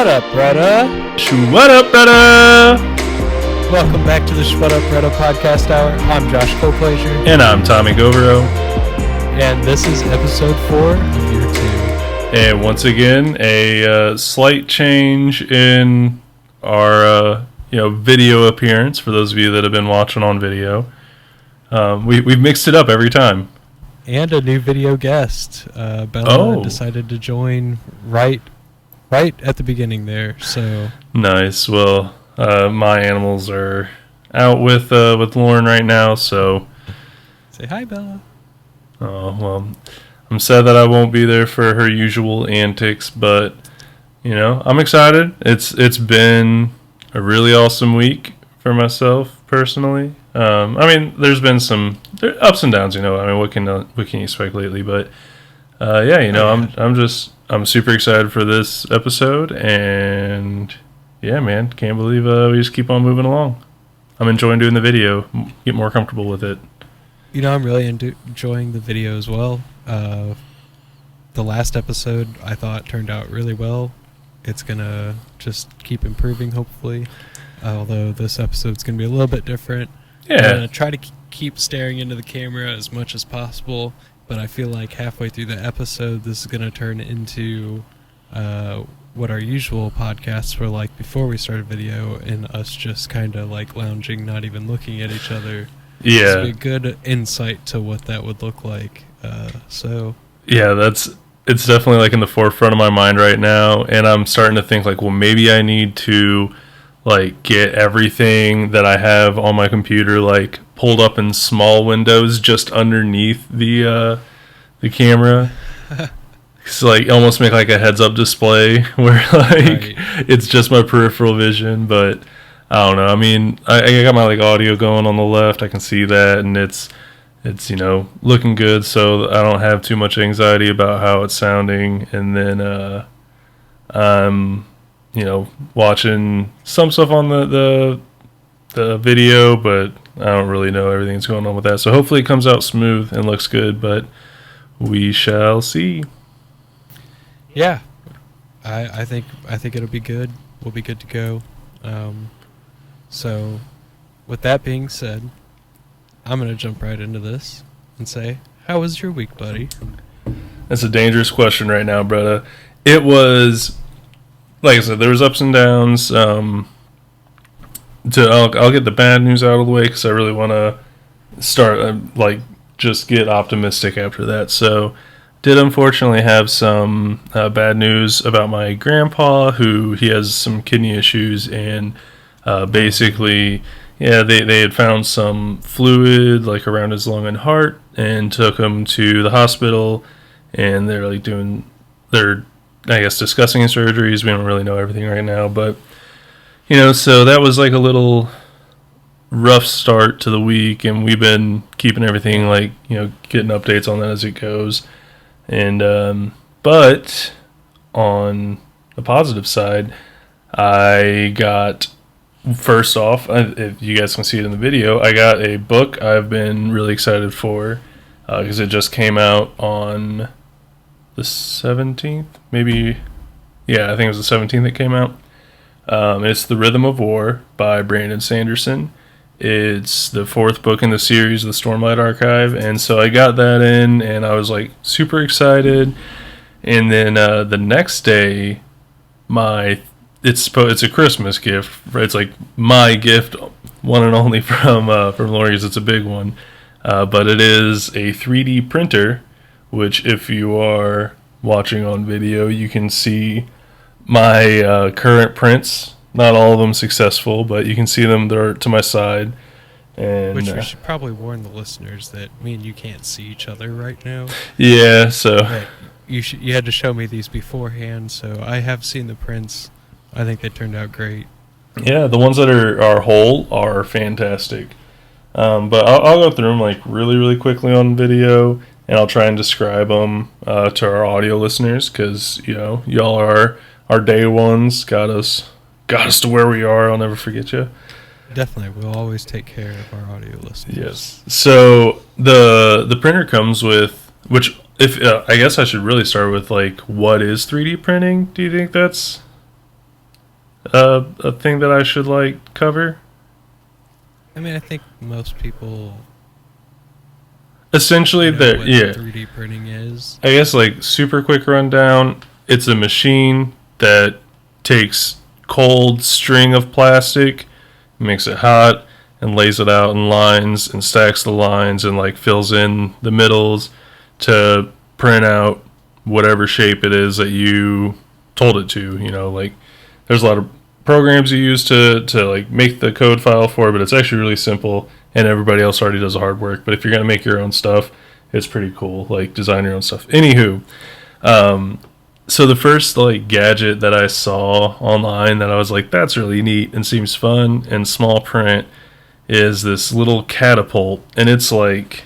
Shwaddhup Bruddah. Shwaddhup Bruddah. Welcome back to the Shwaddhup Bruddah podcast hour. I'm Josh Colplaisure. And I'm Tommy Govero. And this is episode 4 of year 2. And once again, a slight change in our video appearance for those of you that have been watching on video. We've mixed it up every time. And a new video guest. Bella decided to join right at the beginning there. So nice. Well, my animals are out with Lauren right now, so say hi, Bella. Oh, well, I'm sad that I won't be there for her usual antics, but I'm excited. It's been a really awesome week for myself personally. There's been some ups and downs. What can you expect lately? But I'm super excited for this episode, and yeah, man, can't believe we just keep on moving along. I'm enjoying doing the video, get more comfortable with it. I'm really enjoying the video as well. The last episode I thought turned out really well. It's gonna just keep improving, hopefully. Although this episode's gonna be a little bit different. Yeah. I'm gonna try to keep staring into the camera as much as possible, but I feel like halfway through the episode, this is gonna turn into what our usual podcasts were like before we started video, and us just kind of like lounging, not even looking at each other. Yeah. This would be a good insight to what that would look like. Yeah, it's definitely like in the forefront of my mind right now, and I'm starting to think like, well, maybe I need to like get everything that I have on my computer like pulled up in small windows just underneath the camera. It's like almost make like a heads-up display where like it's just my peripheral vision, but I don't know. I got my like audio going on the left. I can see that, and it's looking good, so I don't have too much anxiety about how it's sounding. And then I'm watching some stuff on the video, but I don't really know everything that's going on with that. So hopefully it comes out smooth and looks good, but we shall see. Yeah, I think it'll be good. We'll be good to go. So, with that being said, I'm going to jump right into this and say, how was your week, buddy? That's a dangerous question right now, Bruddah. It was, like I said, there was ups and downs. I'll get the bad news out of the way because I really want to start, just get optimistic after that. So, did unfortunately have some bad news about my grandpa, he has some kidney issues, and basically, they had found some fluid like around his lung and heart, and took him to the hospital, and they're like discussing surgeries. We don't really know everything right now, but so that was like a little rough start to the week, and we've been keeping everything getting updates on that as it goes. And but on the positive side, I got, first off, if you guys can see it in the video, I got a book I've been really excited for because it just came out on the 17th, maybe. Yeah, I think it was the 17th it came out. It's The Rhythm of War by Brandon Sanderson. It's the 4th book in the series, the Stormlight Archive, and so I got that in, and I was like super excited. And then the next day, it's a Christmas gift. It's like my gift, one and only from Lauren, because it's a big one. But it is a 3D printer, which if you are watching on video, you can see my current prints. Not all of them successful, but you can see them. They're to my side. And which we should probably warn the listeners that me and you can't see each other right now. Yeah, so but you had to show me these beforehand, so I have seen the prints. I think they turned out great. Yeah, the ones that are whole are fantastic. But I'll go through them like really, really quickly on video, and I'll try and describe them to our audio listeners because y'all are our day ones. Got us to where we are. I'll never forget you. Definitely, we'll always take care of our audio listeners. Yes. So the printer comes with, which if I guess I should really start with like, what is 3D printing? Do you think that's a thing that I should like cover? I mean, I think most people Essentially, know what yeah. 3D printing is. I guess like super quick rundown. It's a machine that takes cold string of plastic, makes it hot, and lays it out in lines and stacks the lines and like fills in the middles to print out whatever shape it is that you told it to. You know, like there's a lot of programs you use to like make the code file for it, but it's actually really simple and everybody else already does the hard work. But if you're gonna make your own stuff, it's pretty cool. Like design your own stuff. Anywho, so the first like gadget that I saw online that I was like, that's really neat and seems fun and small print is this little catapult, and it's like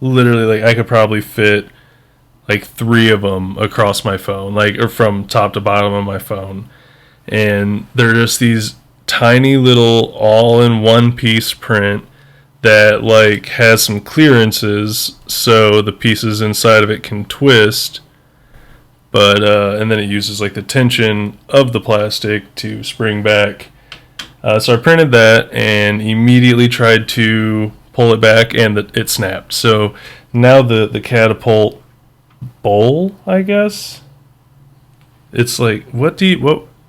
literally like I could probably fit like 3 of them across my phone, like or from top to bottom of my phone. And they're just these tiny little all-in-one piece print that like has some clearances so the pieces inside of it can twist, but and then it uses like the tension of the plastic to spring back. So I printed that and immediately tried to pull it back, and it snapped. So now the catapult bowl, I guess, it's like what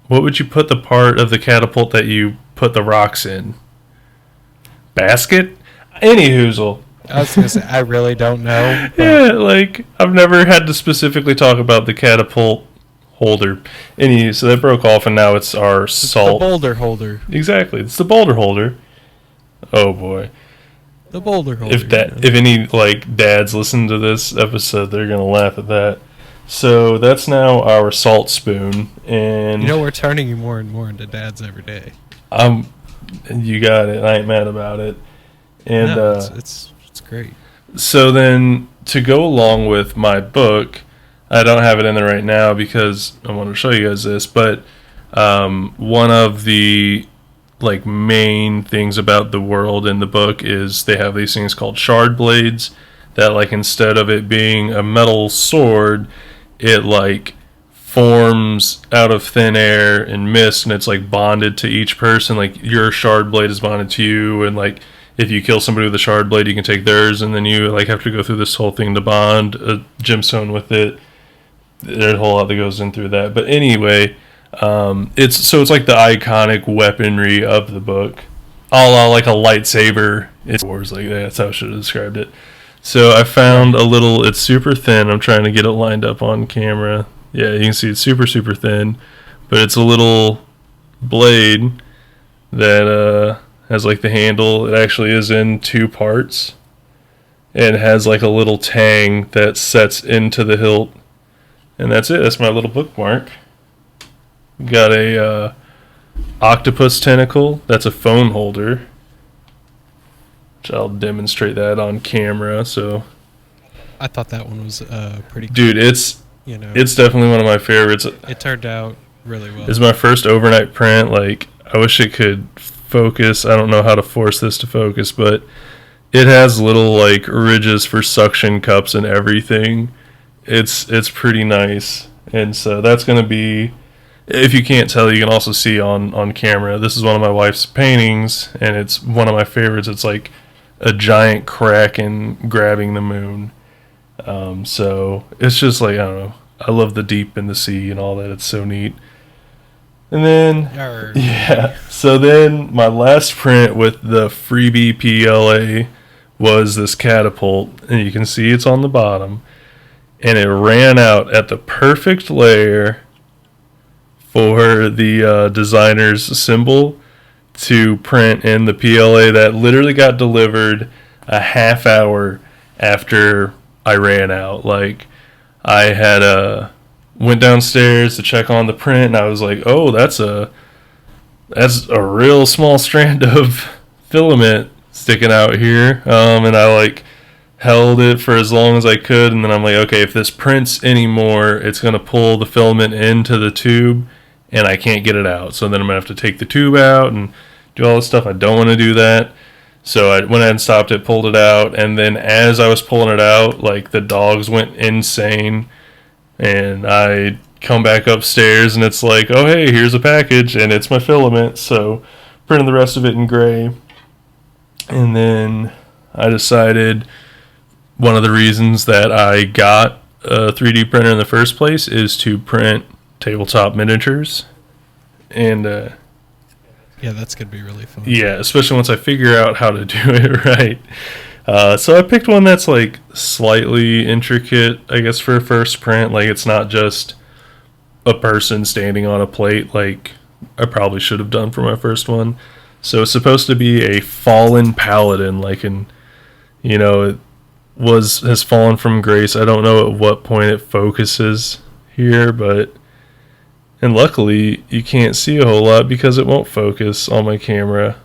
would you put the part of the catapult that you put the rocks in? Basket? Any hoozle. I was gonna say I really don't know. Yeah, like I've never had to specifically talk about the catapult holder. So that broke off, and now it's our salt. The boulder holder. Exactly, it's the boulder holder. Oh boy. The boulder holder. If any like dads listen to this episode, they're gonna laugh at that. So that's now our salt spoon, and you know we're turning you more and more into dads every day. You got it. I ain't mad about it. And no, it's great. So then to go along with my book, I don't have it in there right now because I want to show you guys this, but one of the like main things about the world in the book is they have these things called shard blades that like instead of it being a metal sword, it like forms out of thin air and mist, and it's like bonded to each person. Like your shard blade is bonded to you, and like if you kill somebody with a shard blade, you can take theirs, and then you like have to go through this whole thing to bond a gemstone with it. There's a whole lot that goes in through that. But anyway, it's like the iconic weaponry of the book, a la like a lightsaber. It's wars like that. That's how I should have described it. So I found a little. It's super thin. I'm trying to get it lined up on camera. Yeah, you can see it's super thin, but it's a little blade that has like the handle. It actually is in 2 parts, and it has like a little tang that sets into the hilt, and that's it. That's my little bookmark. Got a octopus tentacle. That's a phone holder, which I'll demonstrate that on camera. So I thought that one was pretty cool. Dude, it's definitely one of my favorites. It turned out really well. It's my first overnight print. Like, I wish it could focus. I don't know how to force this to focus, but it has little like ridges for suction cups and everything. It's pretty nice. And so that's going to be, if you can't tell, you can also see on camera. This is one of my wife's paintings, and it's one of my favorites. It's like a giant kraken grabbing the moon. So it's just like, I don't know. I love the deep in the sea and all that. It's so neat. And then, yeah. So then my last print with the freebie PLA was this catapult, and you can see it's on the bottom, and it ran out at the perfect layer for the designer's symbol to print in the PLA that literally got delivered a half hour after I ran out. Like, I had went downstairs to check on the print, and I was like, oh, that's a real small strand of filament sticking out here. And I like held it for as long as I could, and then I'm like, okay, if this prints anymore, it's going to pull the filament into the tube, and I can't get it out. So then I'm going to have to take the tube out and do all this stuff. I don't want to do that. So I went ahead and stopped it, pulled it out, and then as I was pulling it out, like the dogs went insane, and I come back upstairs and it's like, oh hey, here's a package and it's my filament. So printed the rest of it in gray. And then I decided one of the reasons that I got a 3D printer in the first place is to print tabletop miniatures. And yeah, that's going to be really fun. yeah, especially once I figure out how to do it right. So I picked one that's like slightly intricate, I guess, for a first print. Like it's not just a person standing on a plate like I probably should have done for my first one. So it's supposed to be a fallen paladin, like in, you know, it has fallen from grace. I don't know at what point it focuses here, but, and luckily you can't see a whole lot because it won't focus on my camera.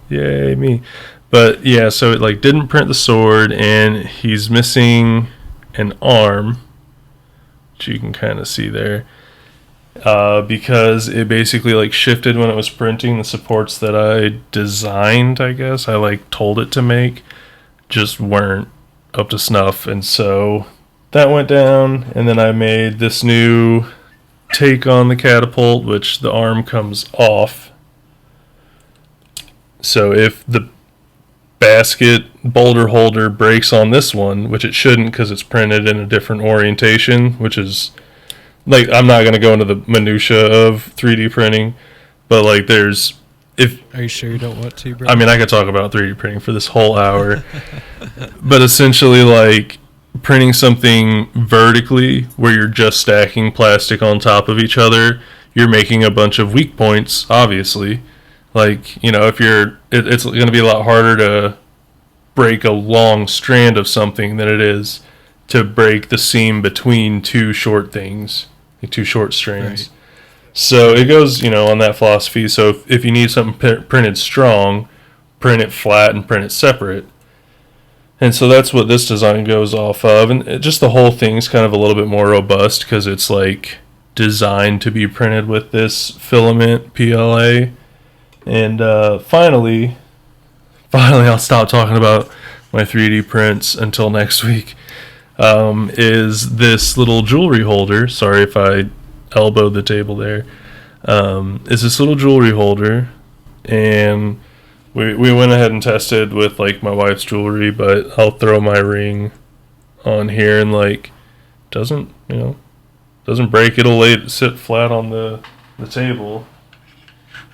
Yay me. But yeah, so it like didn't print the sword, and he's missing an arm, which you can kind of see there. Because it basically like shifted when it was printing. The supports that I designed, I guess, I like told it to make, just weren't up to snuff. And so that went down, and then I made this new take on the catapult, which the arm comes off. So if the basket boulder holder breaks on this one, which it shouldn't because it's printed in a different orientation, which is like, I'm not going to go into the minutia of 3D printing, but like there's, if, Are you sure you don't want to, bro? I mean, I could talk about 3D printing for this whole hour, but essentially like printing something vertically where you're just stacking plastic on top of each other, you're making a bunch of weak points, obviously. Like, you know, if you're, it's going to be a lot harder to break a long strand of something than it is to break the seam between two short things, like two short strands. Right. So it goes, you know, on that philosophy. So if you need something printed strong, print it flat and print it separate. And so that's what this design goes off of. And just the whole thing's kind of a little bit more robust because it's like designed to be printed with this filament PLA. And finally, I'll stop talking about my 3D prints until next week, is this little jewelry holder. Sorry if I elbowed the table there. Is this little jewelry holder. And we went ahead and tested with like my wife's jewelry, but I'll throw my ring on here and like doesn't break. It'll sit flat on the table.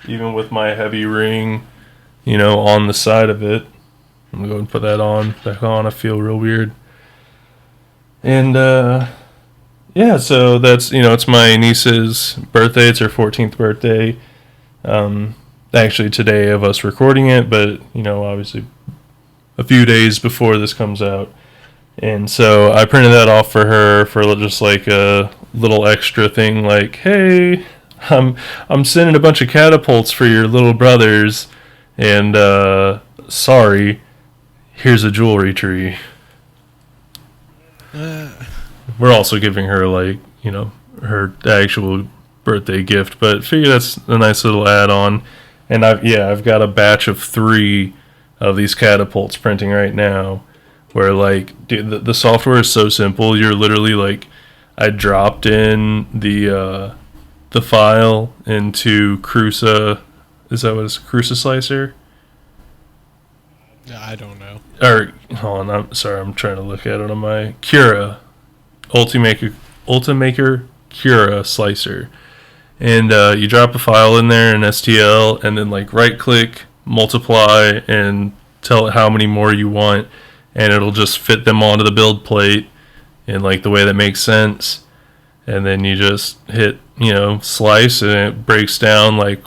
Even with my heavy ring, you know, on the side of it. I'm going to go and put that back on. I feel real weird. And, yeah, so that's, you know, it's my niece's birthday. It's her 14th birthday. Actually, today of us recording it, but, you know, obviously a few days before this comes out. And so I printed that off for her for just like a little extra thing, like, hey, I'm sending a bunch of catapults for your little brothers, and sorry, here's a jewelry tree. We're also giving her like, you know, her actual birthday gift, but figure that's a nice little add-on. And I've got a batch of 3 of these catapults printing right now, where like, dude, the software is so simple. You're literally like, I dropped in the file into Crusa. Is that what it's Crusa Slicer? I don't know. Or hold on, I'm sorry, I'm trying to look at it on my Cura Ultimaker Cura Slicer, and you drop a file in there in STL, and then like right click, multiply, and tell it how many more you want, and it'll just fit them onto the build plate in like the way that makes sense. And then you just hit, you know, slice, and it breaks down like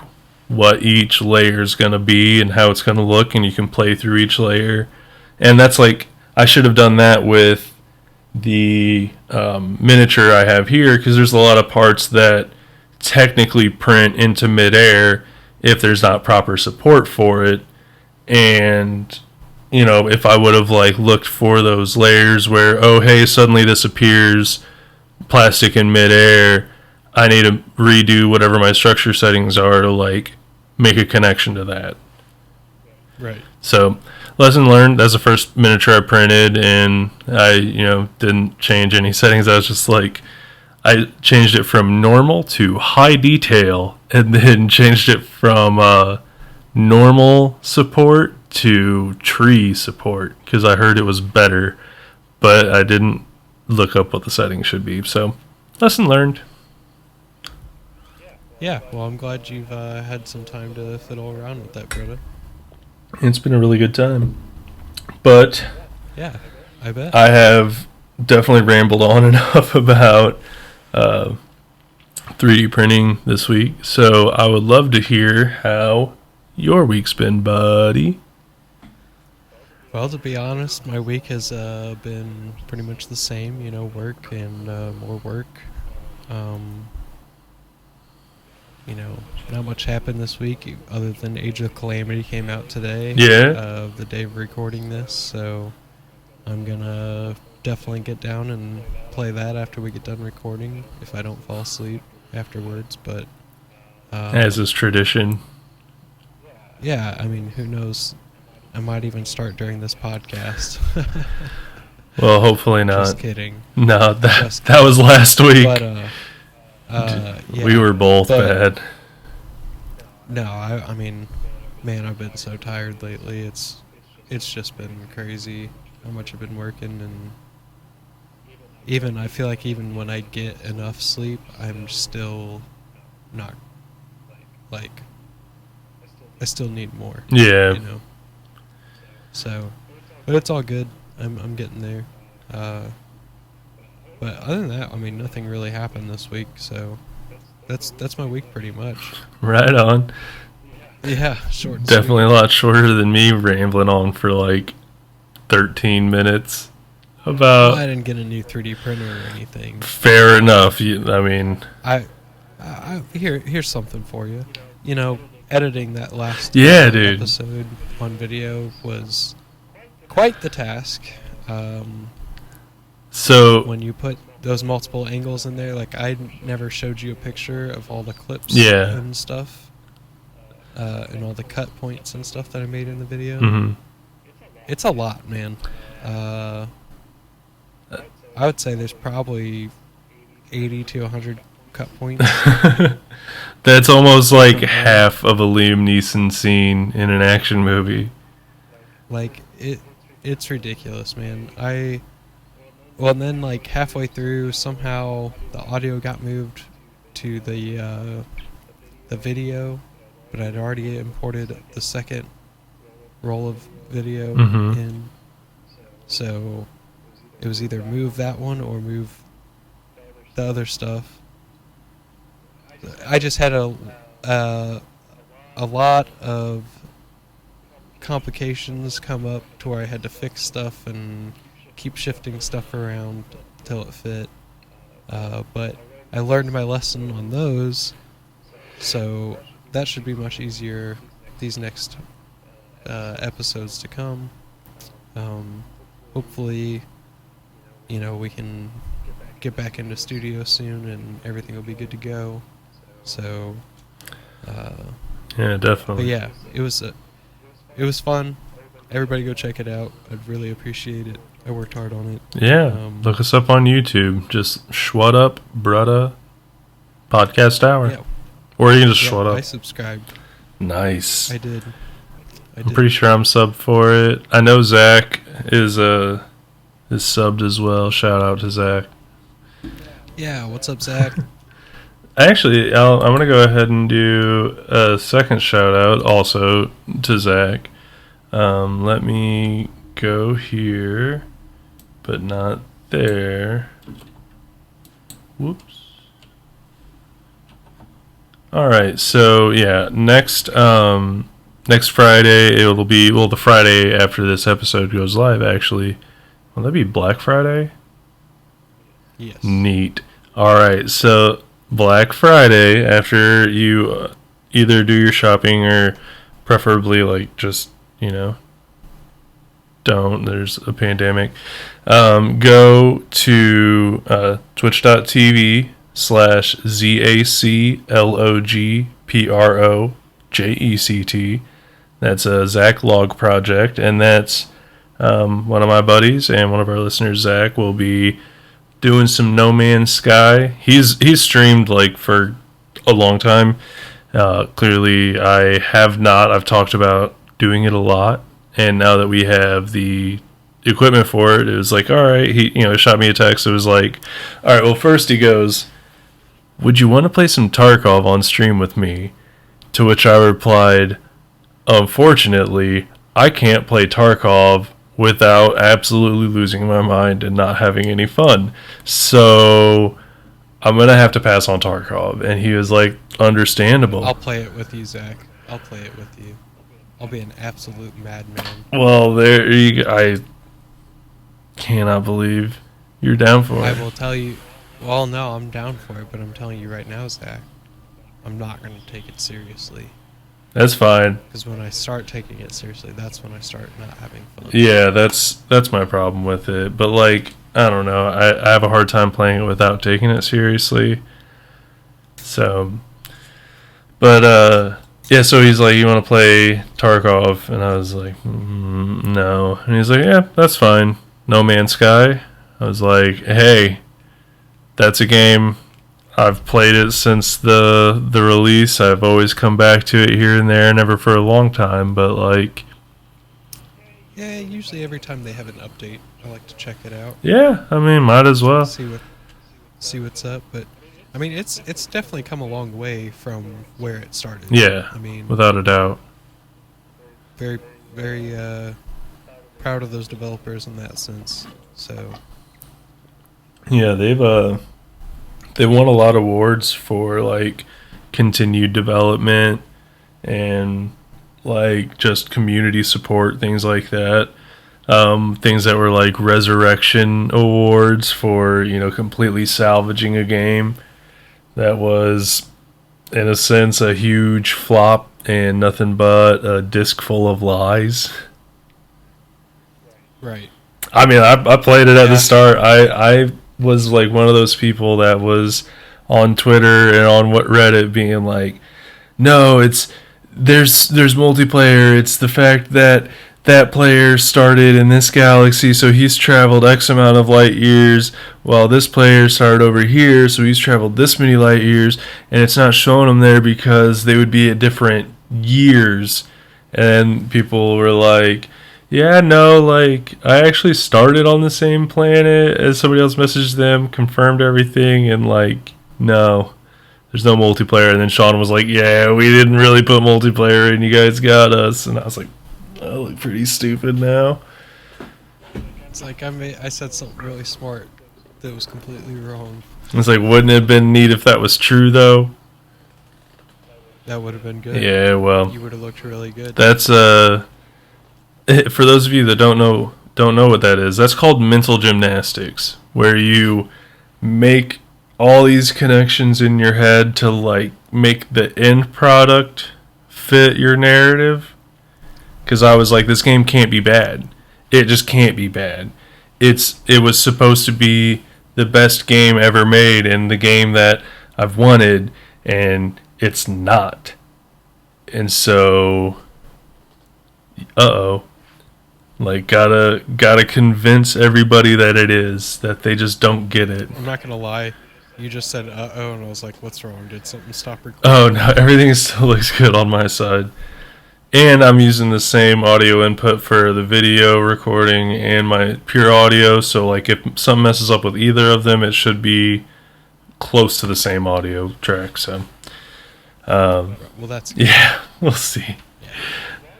what each layer is going to be and how it's going to look, and you can play through each layer. And that's like, I should have done that with the miniature I have here, because there's a lot of parts that technically print into midair if there's not proper support for it. And, you know, if I would have like looked for those layers where, oh hey, suddenly this appears plastic in midair, I need to redo whatever my structure settings are to like make a connection to that. Right. So, lesson learned. That's the first miniature I printed, and I, you know, didn't change any settings. I was just like, I changed it from normal to high detail, and then changed it from normal support to tree support because I heard it was better, but I didn't look up what the settings should be. So, lesson learned. Yeah, well, I'm glad you've had some time to fiddle around with that, brother. It's been a really good time. But Yeah, I bet. I have definitely rambled on enough about 3D printing this week. So I would love to hear how your week's been, buddy. Well, to be honest, my week has been pretty much the same, work and more work. Not much happened this week other than Age of Calamity came out today. Yeah. The day of recording this, so I'm gonna definitely get down and play that after we get done recording, if I don't fall asleep afterwards, but... As is tradition. Yeah, I mean, who knows? I might even start during this podcast. Well, hopefully not. Just kidding. No, that was last week. But, yeah, we were both bad. No, I mean, man, I've been so tired lately. It's just been crazy how much I've been working, and even I feel like even when I get enough sleep, I'm still not like I still need more. Yeah. So, but it's all good. I'm getting there. But other than that, I mean, nothing really happened this week, so that's my week pretty much. Right on. Yeah, short. And Definitely sweet. a lot shorter than me rambling on for like 13 minutes about... Well, I didn't get a new 3D printer or anything. Fair enough. I mean... Here's something for you. Editing that last dude. episode on video was quite the task. So... When you put those multiple angles in there, like I never showed you a picture of all the clips and stuff, and all the cut points and stuff that I made in the video. Mm-hmm. It's a lot, man. I would say there's probably 80 to 100 cut points. That's almost like half of a Liam Neeson scene in an action movie. Like it's ridiculous, man. And then like halfway through, somehow the audio got moved to the video, but I'd already imported the second roll of video in, so it was either move that one or move the other stuff. I just had a lot of complications come up to where I had to fix stuff and keep shifting stuff around till it fit. But I learned my lesson on those, so that should be much easier these next episodes to come. Hopefully, we can get back into studio soon and everything will be good to go. So, yeah, definitely. but yeah, it was fun. Everybody go check it out. I'd really appreciate it. I worked hard on it. Yeah, look us up on YouTube. Just Shwaddhup Bruddah Podcast Hour. Yeah. Or you can just Shwaddhup. I subscribed. Nice. I did. I'm pretty sure I'm subbed for it. I know Zach is subbed as well. Shout out to Zach. Yeah, what's up, Zach? Actually, I'm going to go ahead and do a second shout out also to Zach. Let me go here, but not there. Whoops. All right, so yeah, next Friday it'll be, well, the Friday after this episode goes live, actually. Will that be Black Friday? Yes. Neat. All right, so Black Friday, after you either do your shopping or preferably like just, don't, there's a pandemic, go to twitch.tv/ZACLOGPROJECT. That's a Zach Log project, and that's one of my buddies and one of our listeners, Zach, will be doing some No Man's Sky. He's streamed like for a long time. Clearly, I have not. I've talked about doing it a lot, and now that we have the equipment for it, it was like, all right. He shot me a text. It was like, all right. Well, first he goes, "Would you want to play some Tarkov on stream with me?" To which I replied, "Unfortunately, I can't play Tarkov without absolutely losing my mind and not having any fun. So I'm going to have to pass on Tarkov." And he was like, understandable. I'll play it with you, Zach. I'll play it with you. I'll be an absolute madman. Well, I cannot believe you're down for it. I will tell you. Well, no, I'm down for it, but I'm telling you right now, Zach, I'm not going to take it seriously. That's fine. Because when I start taking it seriously, that's when I start not having fun. Yeah, that's my problem with it. But like, I don't know. I have a hard time playing it without taking it seriously. So, but yeah. So he's like, "You want to play Tarkov?" And I was like, "No." And he's like, "Yeah, that's fine. No Man's Sky." I was like, "Hey, that's a game. I've played it since the release. I've always come back to it here and there, never for a long time, but like." Yeah, usually every time they have an update, I like to check it out. Yeah, I mean, might as well. See what's up, but I mean, it's definitely come a long way from where it started. Yeah, I mean, without a doubt. Very, very proud of those developers in that sense. So. Yeah, they've won a lot of awards for like continued development and like just community support, things like that. Things that were like resurrection awards for, completely salvaging a game that was, in a sense, a huge flop and nothing but a disc full of lies. Right. I mean, I played it at the start. I was like one of those people that was on Twitter and on Reddit being like, "No, there's multiplayer. It's the fact that player started in this galaxy, so he's traveled X amount of light years, while this player started over here, so he's traveled this many light years, and it's not showing them there because they would be at different years." And people were like, "Yeah, no, like, I actually started on the same planet as somebody else messaged them, confirmed everything, and like, no, there's no multiplayer." And then Sean was like, "Yeah, we didn't really put multiplayer in, you guys got us." And I was like, I look pretty stupid now. It's like I said something really smart that was completely wrong. It's like, wouldn't it have been neat if that was true, though? That would have been good. Yeah, well, you would have looked really good. That's for those of you that don't know what that is. That's called mental gymnastics, where you make all these connections in your head to like make the end product fit your narrative. Because I was like, this game can't be bad. It just can't be bad. It was supposed to be the best game ever made and the game that I've wanted, and it's not. And so, like, gotta convince everybody that it is, that they just don't get it. I'm not gonna lie. You just said and I was like, what's wrong? Did something stop recording? Oh no, everything still looks good on my side. And I'm using the same audio input for the video recording and my pure audio, so like if something messes up with either of them, it should be close to the same audio track. So well, that's good. Yeah, we'll see. Yeah.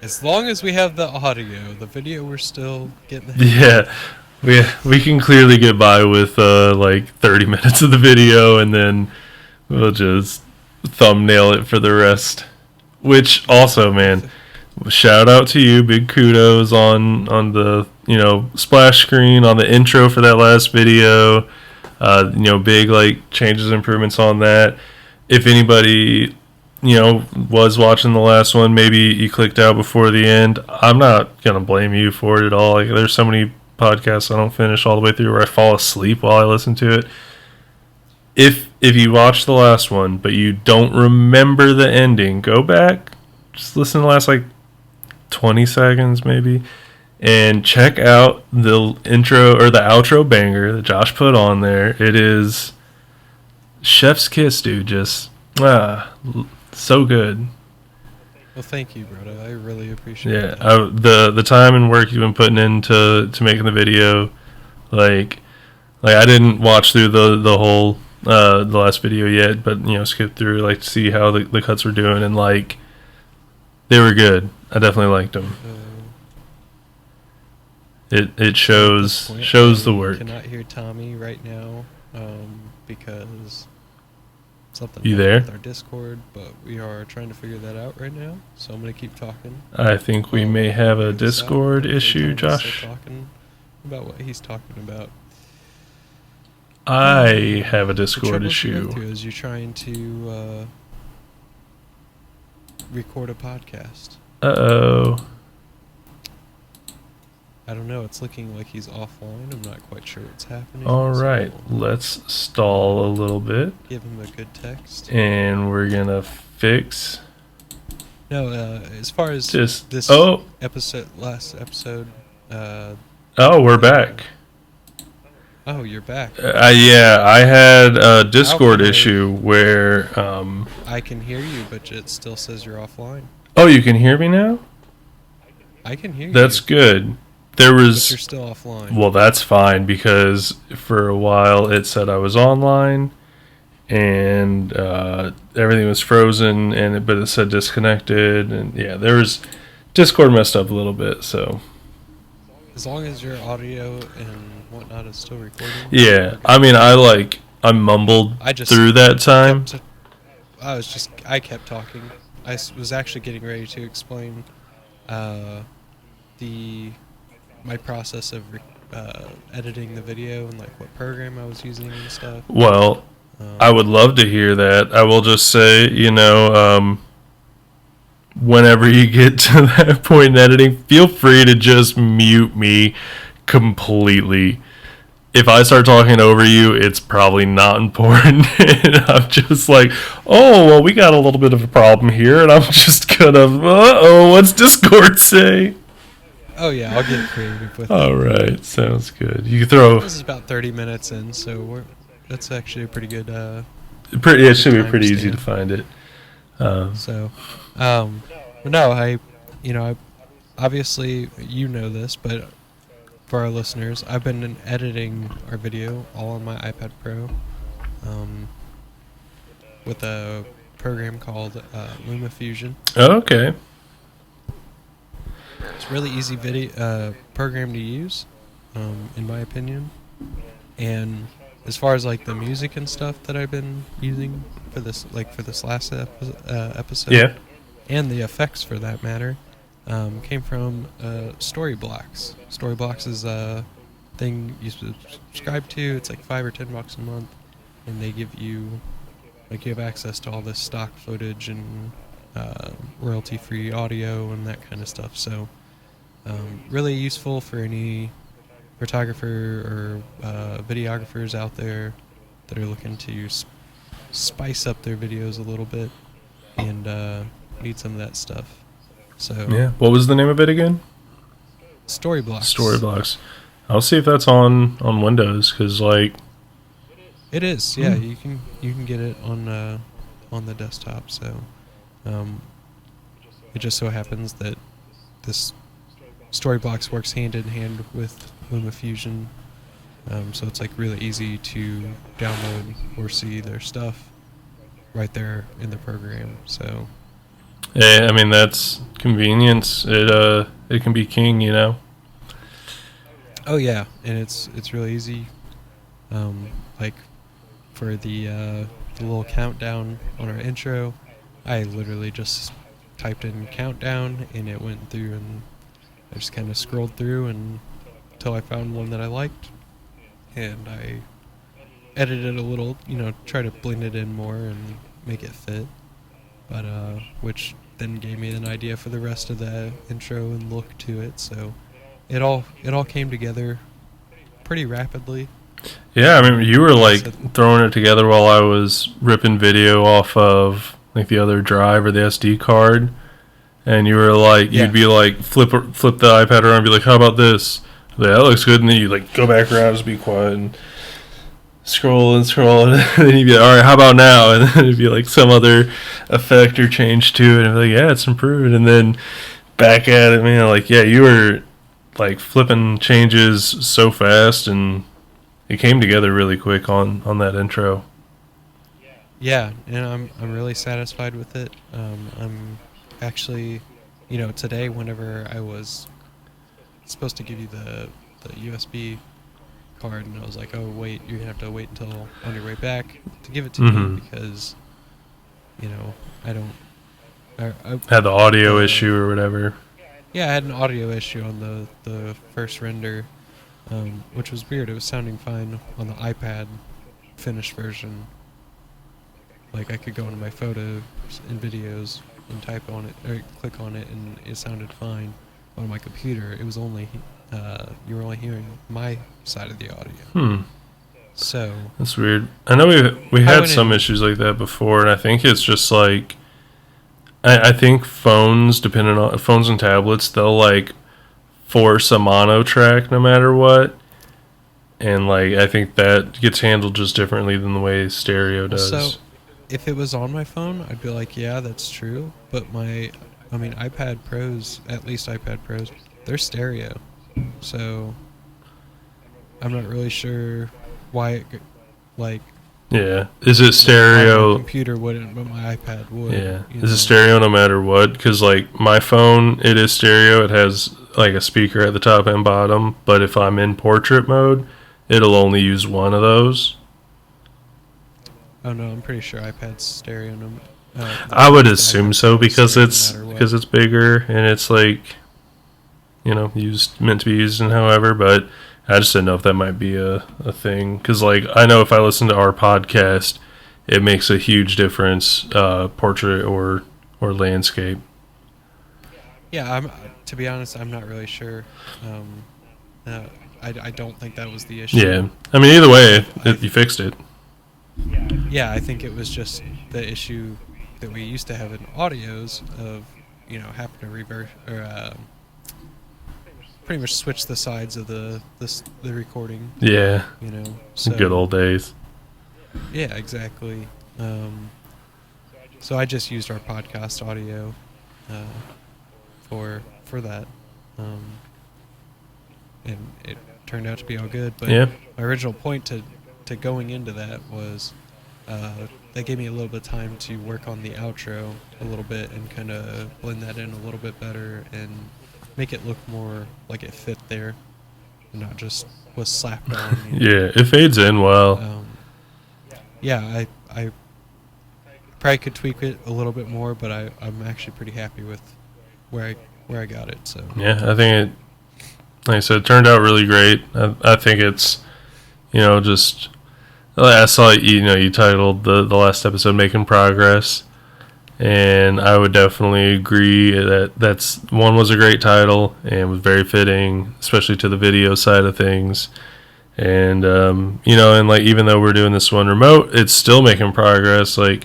As long as we have the audio, the video we're still getting. Yeah, we can clearly get by with like 30 minutes of the video, and then we'll just thumbnail it for the rest. Which also, man, shout out to you. Big kudos on the splash screen, on the intro for that last video. Big like changes, improvements on that. If anybody was watching the last one, maybe you clicked out before the end. I'm not gonna blame you for it at all. Like, there's so many podcasts I don't finish all the way through where I fall asleep while I listen to it. If you watch the last one but you don't remember the ending, go back, just listen to the last like 20 seconds maybe, And check out the intro or the outro banger that Josh put on there. It is chef's kiss, dude. Just so good. Well, thank you, Bruddah. I really appreciate it. Yeah, the time and work you've been putting into making the video, like I didn't watch through the whole the last video yet, but skip through like to see how the cuts were doing, and like they were good. I definitely liked them. It shows the work. I cannot hear Tommy right now because something you there with our Discord, but we are trying to figure that out right now. So I'm gonna keep talking. I think we may have a Discord issue, Josh. Talking about what he's talking about. I have a Discord issue. Is you're trying to record a podcast. Uh-oh. I don't know. It's looking like he's offline. I'm not quite sure what's happening. All right. Let's stall a little bit. Give him a good text. And we're going to fix. No, as far as this last episode. We're back. Oh, you're back. Yeah, I had a Discord issue where... I can hear you, but it still says you're offline. Oh, you can hear me now? I can hear you. That's good. But you're still offline. Well, that's fine, because for a while it said I was online and everything was frozen, but it said disconnected, and yeah, there was Discord messed up a little bit. So as long as your audio and whatnot is still recording. Yeah, I mean, I mumbled through that time. I kept talking. I was actually getting ready to explain my process of editing the video and like what program I was using and stuff. Well, I would love to hear that. I will just say, whenever you get to that point in editing, feel free to just mute me completely. If I start talking over you, it's probably not important. And I'm just like, oh, well, we got a little bit of a problem here. And I'm just kind of, what's Discord say? Oh, yeah, I'll get creative with it. All right, sounds good. You throw... This is about 30 minutes in, so that's actually a pretty good... it should be pretty easy to find it. But no, I obviously, this, but for our listeners, I've been editing our video all on my iPad Pro with a program called LumaFusion. Oh, okay. It's a really easy video program to use, in my opinion. And as far as like the music and stuff that I've been using for this last episode, yeah, and the effects for that matter, came from Storyblocks. Storyblocks is a thing you subscribe to. It's like $5 or $10 a month, and they give you you have access to all this stock footage and royalty-free audio and that kind of stuff. So really useful for any photographer or videographers out there that are looking to spice up their videos a little bit and need some of that stuff. So yeah, what was the name of it again? Storyblocks. Storyblocks. I'll see if that's on Windows, because it is. Yeah, you can get it on the desktop. So it just so happens that this Storyblocks works hand in hand with LumaFusion, so it's really easy to download or see their stuff right there in the program. So yeah, I mean, that's convenience. It can be king, Oh yeah, and it's really easy. For the little countdown on our intro, I literally just typed in countdown and it went through, and I just kind of scrolled through until I found one that I liked, and I edited it a little, try to blend it in more and make it fit, but which then gave me an idea for the rest of the intro and look to it. So it all came together pretty rapidly. Yeah, I mean, you were throwing it together while I was ripping video off of the other drive or the SD card, and you were like, you'd be like, flip the iPad around and be like, how about this? Like, that looks good. And then you like go back around, just be quiet and scroll, and then you'd be like, all right, how about now? And then it'd be like some other effect or change to it, and be like, yeah, it's improved. And then back at it, man, like, yeah, you were like flipping changes so fast, and it came together really quick on that intro. Yeah, and I'm really satisfied with it. I'm actually, today whenever I was supposed to give you the USB card, and I was like, oh wait, you're gonna have to wait until on your way back to give it to me, because I don't had the audio issue or whatever. Yeah, I had an audio issue on the first render, which was weird. It was sounding fine on the iPad finished version. Like, I could go into my photos and videos and type on it, or click on it, and it sounded fine. On my computer, it was only, you were only hearing my side of the audio. So that's weird. I know we had some issues like that before, and I think it's just like, I think phones, depending on phones and tablets, they'll like force a mono track no matter what, and like I think that gets handled just differently than the way stereo does. So, if it was on my phone, I'd be like, yeah, that's true. But iPad Pros, at least iPad Pros, they're stereo. So, I'm not really sure why it, yeah. Is it stereo? My computer wouldn't, but my iPad would. Yeah. Is it stereo no matter what? Because, like, my phone, it is stereo. It has, like, a speaker at the top and bottom. But if I'm in portrait mode, it'll only use one of those. Oh no, I'm pretty sure iPad's stereo. I would assume so, because it's bigger and it's like, meant to be used in however. But I just didn't know if that might be a thing, because like I know if I listen to our podcast, it makes a huge difference, portrait or landscape. Yeah, to be honest, I'm not really sure. I don't think that was the issue. Yeah, I mean, either way, you fixed it. Yeah, I think it was just the issue that we used to have in audios of, having to reverse or pretty much switch the sides of the recording. Yeah. So, good old days. Yeah, exactly. So I just used our podcast audio for that, and it turned out to be all good. But yeah. My original point to going into that was they gave me a little bit of time to work on the outro a little bit and kind of blend that in a little bit better and make it look more like it fit there and not just was slapped on. Yeah, it fades in well. Yeah, I probably could tweak it a little bit more, but I'm actually pretty happy with where I got it. So yeah, I think it, like I said, it turned out really great. I think it's, just, I saw you titled the last episode "Making Progress," and I would definitely agree that was a great title and was very fitting, especially to the video side of things. And and like, even though we're doing this one remote, it's still making progress. Like,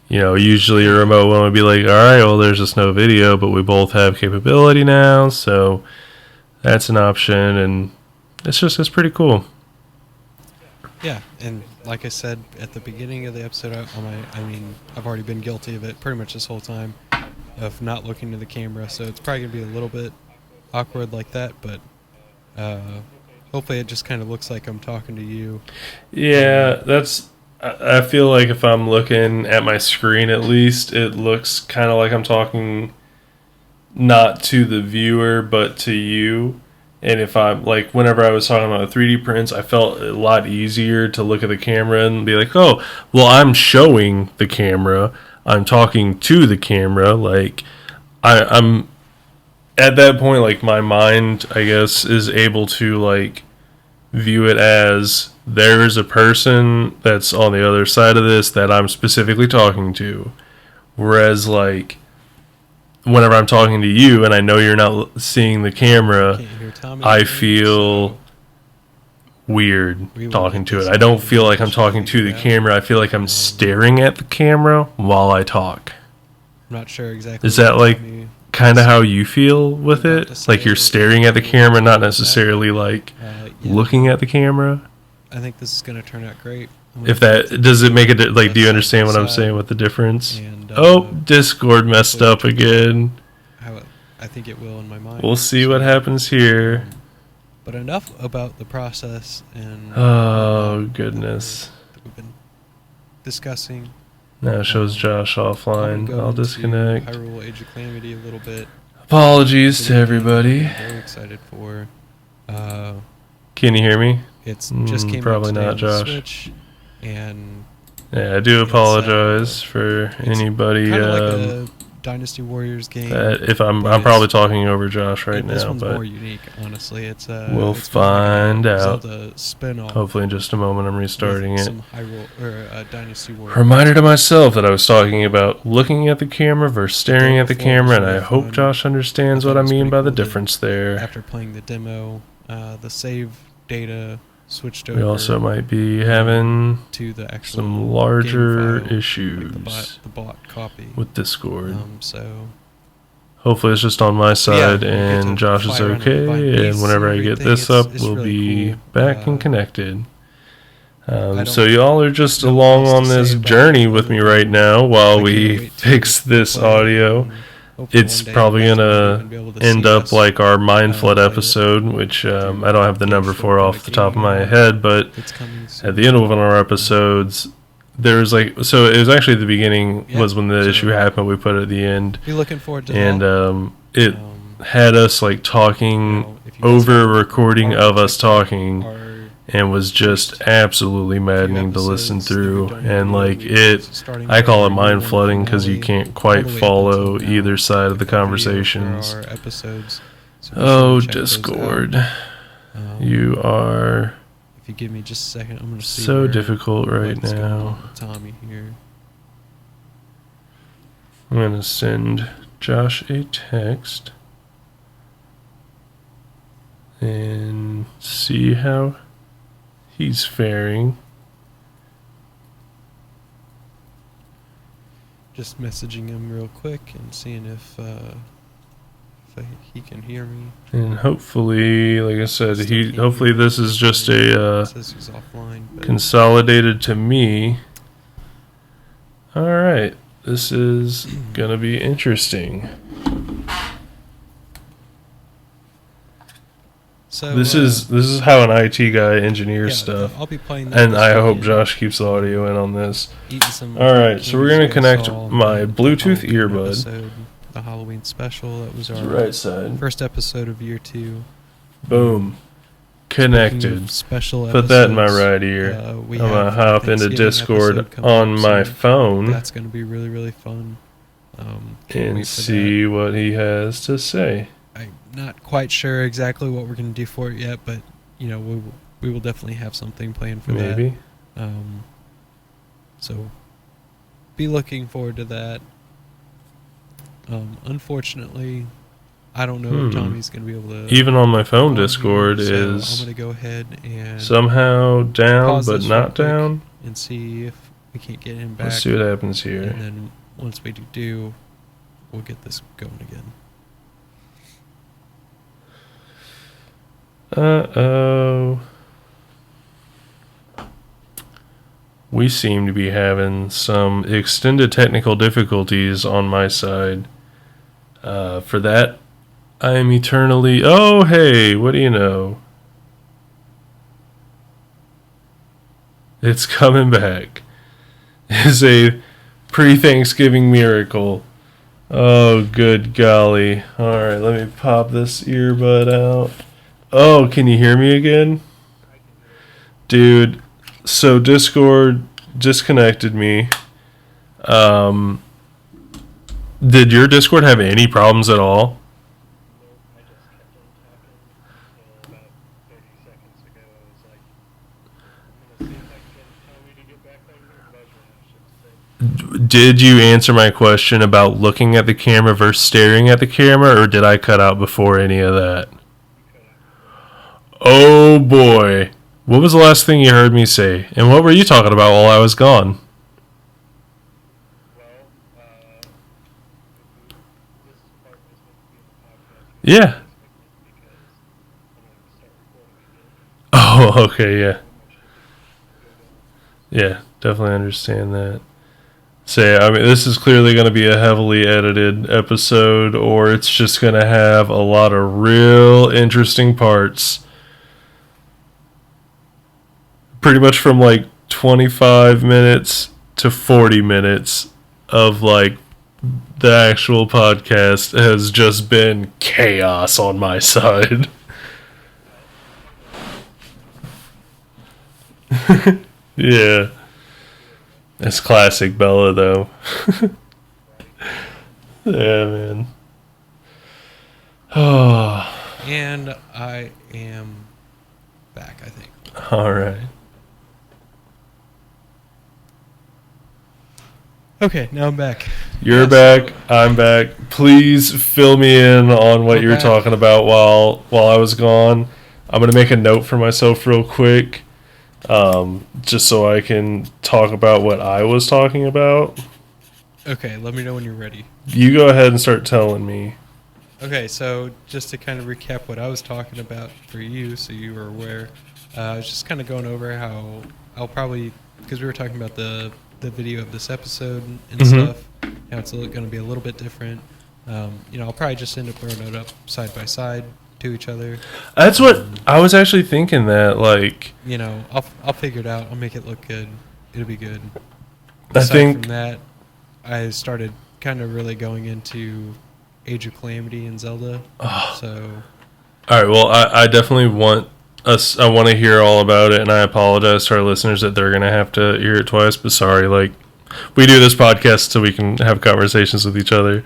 usually a remote one would be like, all right, well, there's just no video, but we both have capability now, so that's an option, and it's pretty cool. Yeah, and like I said at the beginning of the episode, I've already been guilty of it pretty much this whole time, of not looking to the camera, so it's probably going to be a little bit awkward like that, but hopefully it just kind of looks like I'm talking to you. Yeah, I feel like if I'm looking at my screen, at least, it looks kind of like I'm talking not to the viewer, but to you. And if I'm like, whenever I was talking about 3D prints, I felt a lot easier to look at the camera and be like, oh, well, I'm showing the camera. I'm talking to the camera. Like, I'm at that point, like, my mind, I guess, is able to, like, view it as there is a person that's on the other side of this that I'm specifically talking to. Whereas, like, whenever I'm talking to you and I know you're not seeing the camera, I feel weird talking to it. I don't feel like I'm talking to the camera. I feel like I'm staring at the camera while I talk. I'm not sure exactly. Is that like kind of how you feel with I'm about it? to say Like you're staring at the camera, not necessarily like Yeah, looking at the camera? I think this is going to turn out great. If that does it make it like, do you understand what I'm saying with the difference? And, Oh, Discord messed up again. I think it will in my mind. We'll see what happens here. But enough about the process and Oh goodness. that we've been discussing. Now it shows Josh I'm offline. gonna go I'll into disconnect. Hyrule Age of Calamity a little bit. Apologies to everybody. I'm very excited for. Can you hear me? It's just came Probably out today not, on the Josh. Switch, and Yeah, I do apologize for anybody kind of like a Dynasty Warriors game. if I'm but probably talking over Josh right this now, one's but more unique, honestly. It's we'll it's more find like a out. Zelda spin-off. Hopefully in just a moment I'm restarting with it. some Hyrule or Dynasty Warriors. Reminder to myself that I was talking about looking at the camera versus staring at the before was camera, and I really hope fun. Josh understands I what thought I it was mean pretty by the cool that difference there. After playing the demo, the save data switched over. We also might be having to the actual some larger game file, issues like the bot copy. with Discord. So Hopefully it's just on my yeah, side we'll get and to Josh is fly around and find okay, beasts and whenever I get everything. this up, It's we'll really be cool. back and connected. I So don't y'all are just know along what else on to this say about journey it with other me than right now while I can't we wait to fix this play it, audio. and hopefully It's one day probably you guys will gonna even be able to end see up us, like our Mind Flood play it. episode, which I don't have the number Finish for up off the the top of game. my head, but It's coming soon. at the end of one of our episodes, there's like, so it was actually the beginning Yeah, was when the so issue happened. We put it at the end, be looking forward to and that. it had us like talking If you guys over haven't recording already of us checked out talking, our and was just absolutely maddening to listen episodes that we've through. done And here, like we've it, starting I call it from mind one flooding because you finale can't all quite the way up follow until now. either side of the We've got video for conversations. our episodes, so be sure Oh, to check those Discord, out. you are If you give me just a second, I'm going to see so where- difficult right what's going on now. with Tommy here. I'm gonna send Josh a text and see how he's faring. Just messaging him real quick and seeing if he can hear me. And hopefully, like I said, Still can't hopefully hear me. this is just It a says he's offline. But consolidated to me. All right, this is gonna be interesting. so This is how an IT guy engineers yeah, stuff, I'll be playing that and this I hope weekend. Josh keeps the audio in on this. Eating some All right, so we're gonna King's connect Saul, my the Bluetooth Halloween earbud. episode, the Halloween special. That was To our the right side. first episode of year 2. Boom. Speaking Connected. of special Put that in my episodes, right ear. we I'm gonna have hop into Thanksgiving Discord episode coming on up my soon. phone That's going to be really, really fun. Can't and wait for see what he has to say. that. I'm not quite sure exactly what we're going to do for it yet, but you know we will definitely have something planned for Maybe. that. So be looking forward to that. Unfortunately, I don't know if Tommy's going to be able to. Even on my phone, go on Discord here, so I'm is going to go ahead and somehow down pause but this real not quick down. and see if we can't get him back. Let's see what happens here. And then once we do, we'll get this going again. Uh-oh. We seem to be having some extended technical difficulties on my side. For that, I am eternally... Oh, hey, what do you know? It's coming back. It's a pre-Thanksgiving miracle. Oh, good golly. Alright, let me pop this earbud out. Oh, can you hear me again? Dude, so Discord disconnected me. Did your Discord have any problems at all? Did you answer my question about looking at the camera versus staring at the camera, or did I cut out before any of that? Oh boy. What was the last thing you heard me say? And what were you talking about while I was gone? Yeah. Oh, okay, yeah. Yeah, definitely understand that. Say, I mean, this is clearly going to be a heavily edited episode, or it's just going to have a lot of real interesting parts. Pretty much from like 25 minutes to 40 minutes of like the actual podcast has just been chaos on my side. Yeah. It's classic Bella, though. Yeah, man. Oh. And I am back, I think. All right. Okay, now I'm back. You're back. I'm back. Please fill me in on what you were talking about while I was gone. I'm gonna make a note for myself real quick, just so I can talk about what I was talking about. Okay, let me know when you're ready. You go ahead and start telling me. Okay, so just to kind of recap what I was talking about for you, so you were aware, I was just kind of going over how I'll probably, because we were talking about the video of this episode and stuff, how it's going to be a little bit different. I'll probably just end up throwing it up side by side to each other. That's what I was actually thinking. That like, I'll figure it out. I'll make it look good. It'll be good. Aside from that, I started kind of really going into Age of Calamity and Zelda. So, all right. Well, I definitely want us. I want to hear all about it, and I apologize to our listeners that they're gonna have to hear it twice. But sorry, like, we do this podcast so we can have conversations with each other.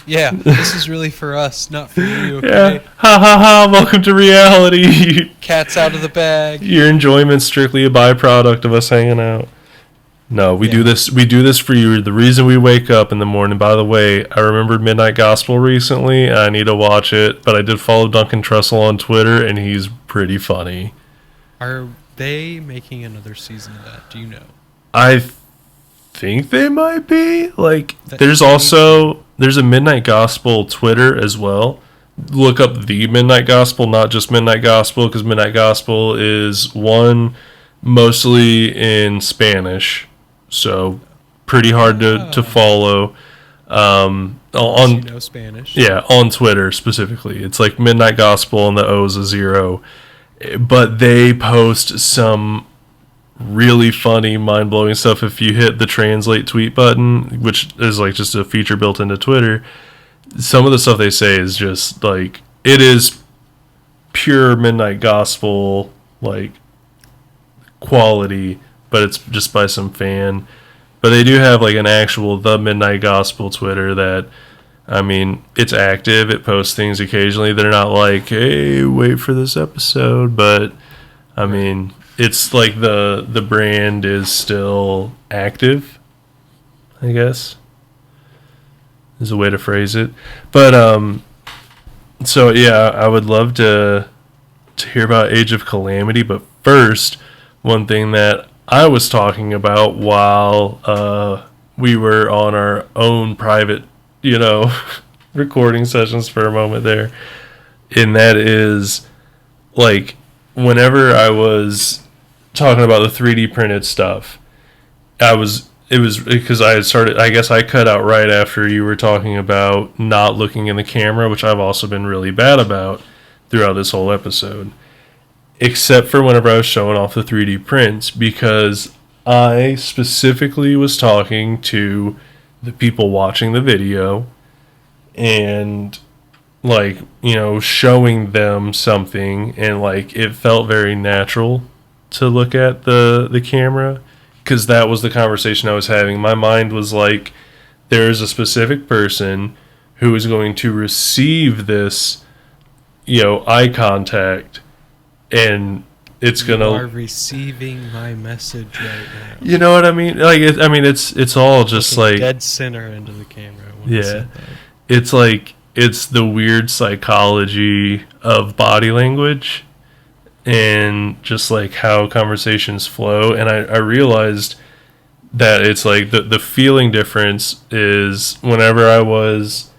Yeah, this is really for us, not for you. Okay? Yeah, ha ha ha! Welcome to reality. Cat's out of the bag. Your enjoyment's strictly a byproduct of us hanging out. No, we do this. We do this for you. The reason we wake up in the morning. By the way, I remembered Midnight Gospel recently, and I need to watch it. But I did follow Duncan Trussell on Twitter, and he's pretty funny. Are they making another season of that? Do you know? I think they might be. Like, there's a Midnight Gospel Twitter as well. Look up the Midnight Gospel, not just Midnight Gospel, because Midnight Gospel is mostly in Spanish. So pretty hard to follow. On Spanish. Yeah, on Twitter specifically. It's like Midnight Gospel and the O is a 0. But they post some really funny, mind-blowing stuff. If you hit the translate tweet button, which is like just a feature built into Twitter, some of the stuff they say is just like, it is pure Midnight Gospel like quality, but it's just by some fan. But they do have like an actual The Midnight Gospel Twitter that, I mean, it's active. It posts things occasionally. They're not like, hey, wait for this episode. But, I mean, it's like the brand is still active, I guess, is a way to phrase it. But, so, yeah, I would love to hear about Age of Calamity. But first, one thing that I was talking about while we were on our own private, recording sessions for a moment there, and that is, like, whenever I was talking about the 3D printed stuff, it was because I guess I cut out right after you were talking about not looking in the camera, which I've also been really bad about throughout this whole episode. Except for whenever I was showing off the 3D prints, because I specifically was talking to the people watching the video and, like, showing them something, and, like, it felt very natural to look at the camera, because that was the conversation I was having. My mind was like, there's a specific person who is going to receive this, eye contact, and it's gonna. You are receiving my message right now. You know what I mean? Like, it's all just looking like dead center into the camera. Yeah, it's like it's the weird psychology of body language, and just like how conversations flow. And I realized that it's like the feeling difference is whenever I was,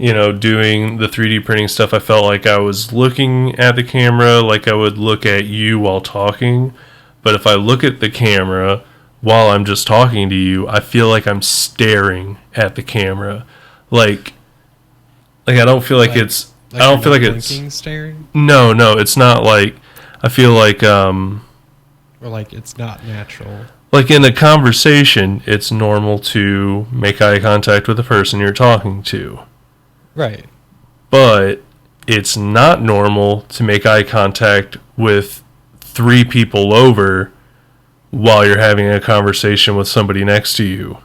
doing the 3D printing stuff, I felt like I was looking at the camera like I would look at you while talking. But if I look at the camera while I'm just talking to you, I feel like I'm staring at the camera. Like I don't feel like it's... I don't feel like it's... staring? No, it's not like... I feel like... Or like it's not natural. Like in a conversation, it's normal to make eye contact with the person you're talking to. Right. But it's not normal to make eye contact with 3 people over while you're having a conversation with somebody next to you.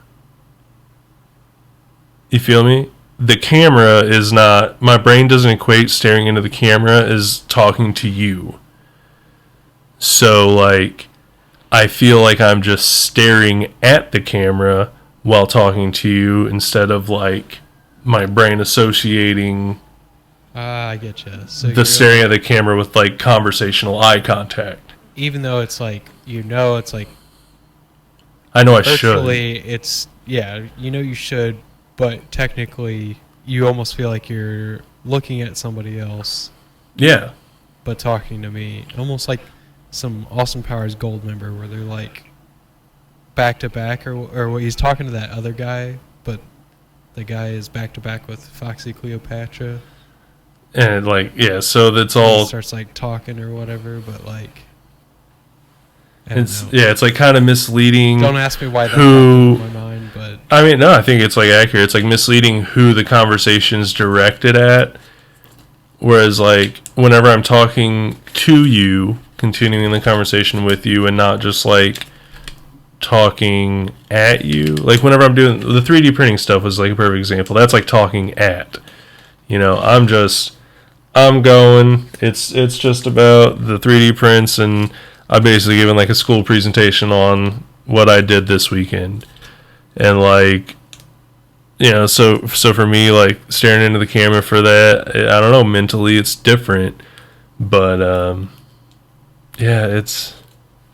You feel me? The camera is not... My brain doesn't equate staring into the camera as talking to you. So, like, I feel like I'm just staring at the camera while talking to you instead of, like, my brain associating... I get you. So the staring at the camera with, like, conversational eye contact. Even though it's like, it's like... I know I should. Virtually, it's... Yeah, you should, but technically, you almost feel like you're looking at somebody else. Yeah. But talking to me. Almost like some Austin Powers Gold member where they're, like, back to back, or he's talking to that other guy, but the guy is back to back with Foxy Cleopatra. And, like, yeah, so that's all... He starts, like, talking or whatever, but, like... It's like kind of misleading. Don't ask me why that popped in my mind, but... I mean, no, I think it's, like, accurate. It's, like, misleading who the conversation's directed at. Whereas, like, whenever I'm talking to you, continuing the conversation with you, and not just, like, talking at you. Like, whenever I'm doing... The 3D printing stuff was, like, a perfect example. That's, like, talking at. I'm going. It's just about the 3D prints, and I basically given like a school presentation on what I did this weekend, and like, so for me, like staring into the camera for that, I don't know, mentally it's different, but yeah,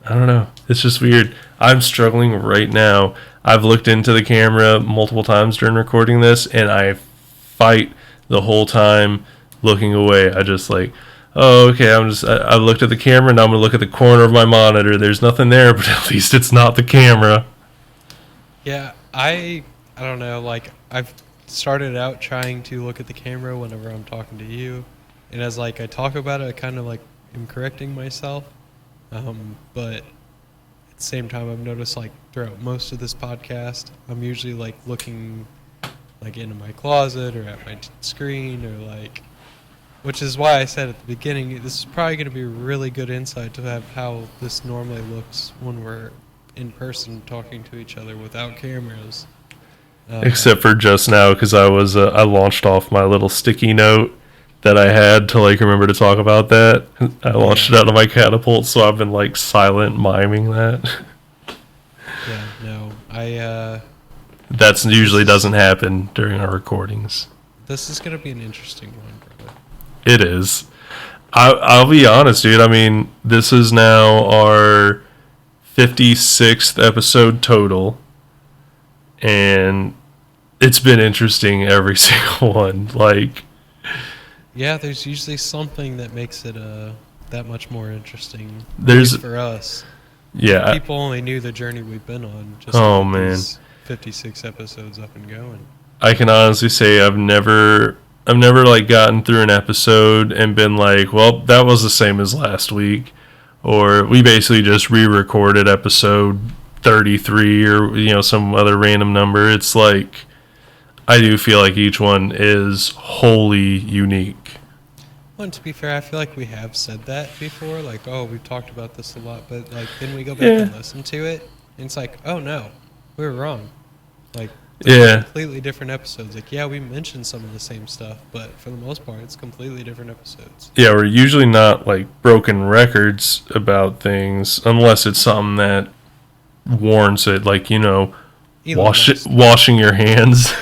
I don't know, it's just weird. I'm struggling right now. I've looked into the camera multiple times during recording this, and I fight the whole time looking away. I just like, oh, okay, I looked at the camera, now I'm going to look at the corner of my monitor. There's nothing there, but at least it's not the camera. Yeah, I don't know, like, I've started out trying to look at the camera whenever I'm talking to you, and as, like, I talk about it, I kind of, like, am correcting myself, but at the same time, I've noticed, like, throughout most of this podcast, I'm usually, like, looking, like, into my closet or at my screen or, like... Which is why I said at the beginning, this is probably going to be a really good insight to have how this normally looks when we're in person talking to each other without cameras. Except for just now, because I launched off my little sticky note that I had to like remember to talk about that. I launched it out of my catapult, so I've been like silent miming that. Yeah, no, that usually doesn't happen during our recordings. This is going to be an interesting one, brother. It is. I'll be honest, dude. I mean, this is now our 56th episode total, and it's been interesting every single one. Like, yeah, there's usually something that makes it that much more interesting. There's for us. Yeah, people only knew the journey we've been on. Just man, 56 episodes up and going. I can honestly say I've never like gotten through an episode and been like, well, that was the same as last week, or we basically just re-recorded episode 33 or some other random number. It's like I do feel like each one is wholly unique. Well, and to be fair, I feel like we have said that before, like, oh, we've talked about this a lot, but like then we go back and listen to it and it's like, oh no, we were wrong. Like, completely different episodes. Like, yeah, we mentioned some of the same stuff, but for the most part, it's completely different episodes. Yeah, we're usually not like broken records about things unless it's something that warrants it, like washing your hands.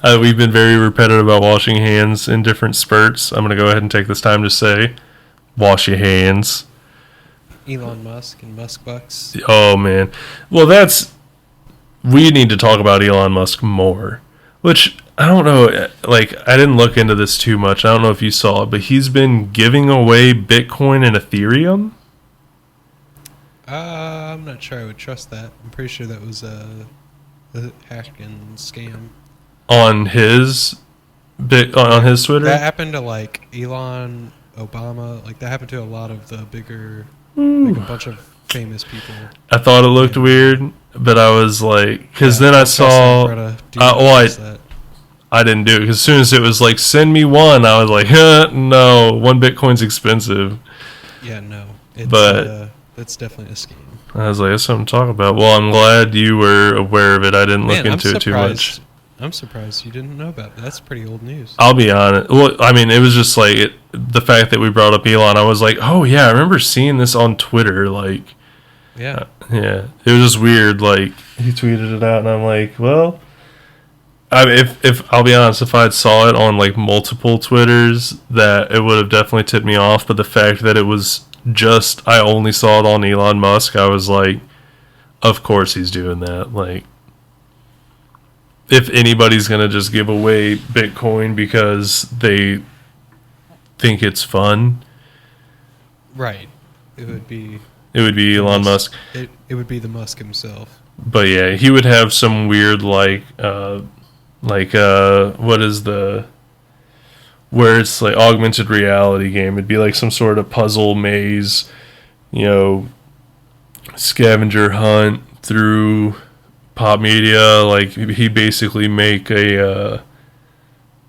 We've been very repetitive about washing hands in different spurts. I'm gonna go ahead and take this time to say, wash your hands. Elon Musk and Musk Bucks. Oh man, well we need to talk about Elon Musk more, which I don't know, like, I didn't look into this too much. I don't know if you saw it, but he's been giving away Bitcoin and Ethereum. I'm not sure I would trust that. I'm pretty sure that was a hacking scam. On his on his Twitter? That happened to, like, Elon, Obama. Like, that happened to a lot of the bigger, Ooh. like, a bunch of famous people. I thought it looked weird, but I was like, because then I saw, I didn't do it, because as soon as it was like, send me one, I was like, no, 1 Bitcoin's expensive. Yeah, no. But that's definitely a scam. I was like, that's something to talk about. Well, I'm glad you were aware of it. I didn't look into it too much. I'm surprised you didn't know about it. That's pretty old news. I'll be honest. Well, I mean, it was just like, the fact that we brought up Elon, I was like, oh yeah, I remember seeing this on Twitter, like, yeah. Yeah, it was just weird. Like, he tweeted it out, and I'm like, well, I mean, if I'll be honest, if I'd saw it on like multiple Twitters, that it would have definitely tipped me off. But the fact that it was just, I only saw it on Elon Musk, I was like, of course he's doing that. Like, if anybody's gonna just give away Bitcoin because they think it's fun, right? It would be Elon Musk. It would be the Musk himself. But yeah, he would have some weird what is where it's like augmented reality game. It'd be like some sort of puzzle maze, scavenger hunt through pop media. Like, he basically make a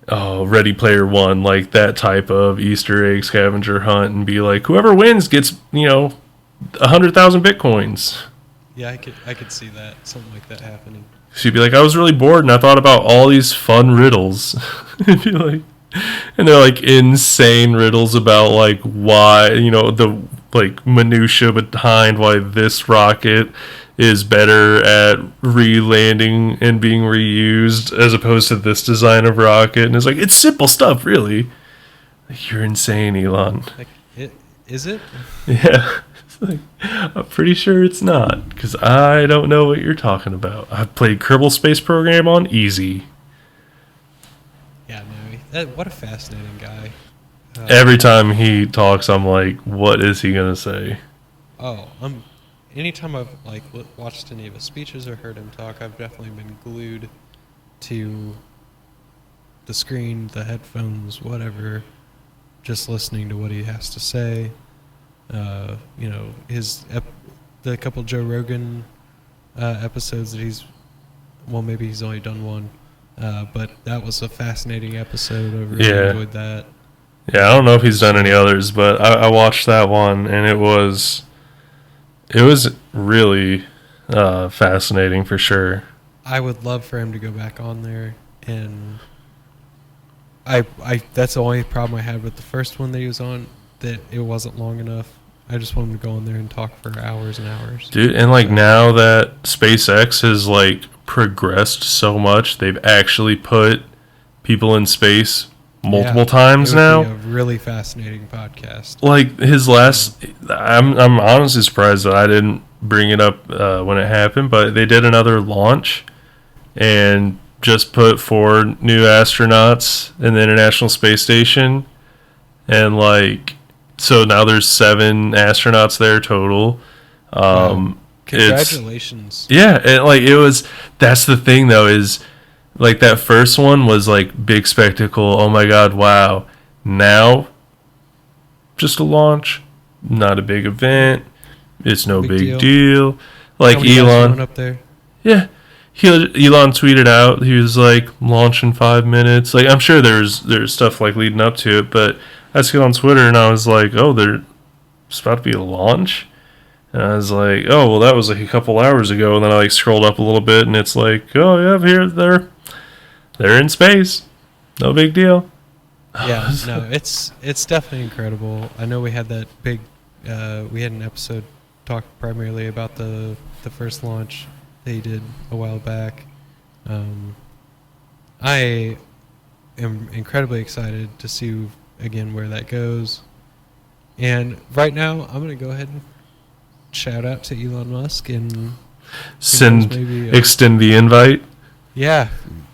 Ready Player One, like that type of Easter egg scavenger hunt, and be like, whoever wins gets 100,000 Bitcoins. Yeah, I could see that, something like that happening. She'd be like, I was really bored and I thought about all these fun riddles. It'd be like, and they're like insane riddles about like why, the like minutia behind why this rocket is better at re-landing and being reused as opposed to this design of rocket. And it's like, it's simple stuff, really. Like, you're insane, Elon. Like, is it? Yeah. Like, I'm pretty sure it's not, because I don't know what you're talking about. I've played Kerbal Space Program on easy. Yeah, no, what a fascinating guy. Every time he talks, I'm like, what is he gonna say? Oh, anytime I've like watched any of his speeches or heard him talk, I've definitely been glued to the screen, the headphones, whatever, just listening to what he has to say. The couple Joe Rogan episodes that maybe he's only done one, but that was a fascinating episode. I really enjoyed that. Yeah, I don't know if he's done any others, but I watched that one, and it was really fascinating for sure. I would love for him to go back on there, and I that's the only problem I had with the first one that he was on, that it wasn't long enough. I just want him to go on there and talk for hours and hours. Dude, and like now that SpaceX has like progressed so much, they've actually put people in space multiple times now. Be a really fascinating podcast. Like his last, I'm honestly surprised that I didn't bring it up when it happened, but they did another launch and just put 4 new astronauts in the International Space Station, and like, so now there's 7 astronauts there total. Wow. Congratulations. And like that's the thing though, is like that first one was like big spectacle. Oh my God, wow. Now, just a launch, not a big event. It's no big deal. Like Elon up there. Yeah. Elon tweeted out, he was like, launch in 5 minutes. Like, I'm sure there's stuff like leading up to it, but I just got on Twitter and I was like, oh, there's about to be a launch? And I was like, oh, well, that was like a couple hours ago. And then I like scrolled up a little bit and it's like, oh yeah, they're in space. No big deal. Yeah, no, it's definitely incredible. I know we had that big, we had an episode talk primarily about the first launch they did a while back. I am incredibly excited to see again where that goes. And right now, I'm going to go ahead and shout out to Elon Musk and extend the invite. Yeah,